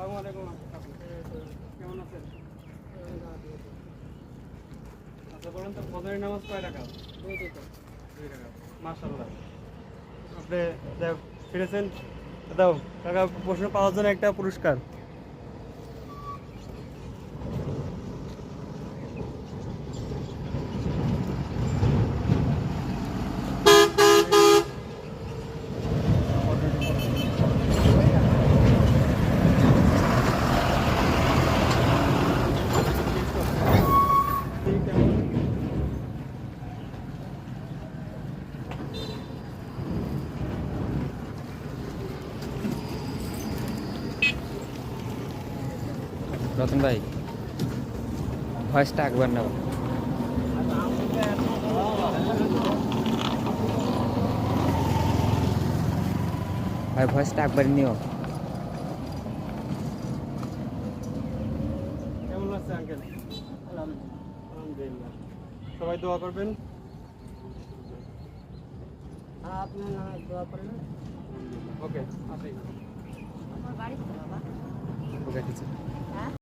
আসসালামু আলাইকুম আপু। কেমন আছেন? আচ্ছা বলুন তো ফজরের নামাজ কয় রাকাত? 2 রাকাত। মাশাআল্লাহ। আপনি যাও ফিরেছেন দাও কাকা প্রশ্ন পাওয়ার জন্য একটা পুরস্কার। রতন ভাই ভয়েসটা একবার নাও ভাই, ভয়েসটা একবার নিও। কেমন লাগছে আঙ্কেল? আলহামদুলিল্লাহ। সবাই দোয়া করবেন। আপনার নামে দোয়া করলেন। ওকে আসি। আমার বাড়ি তো বাবা। ওকে ঠিক আছে। হ্যাঁ।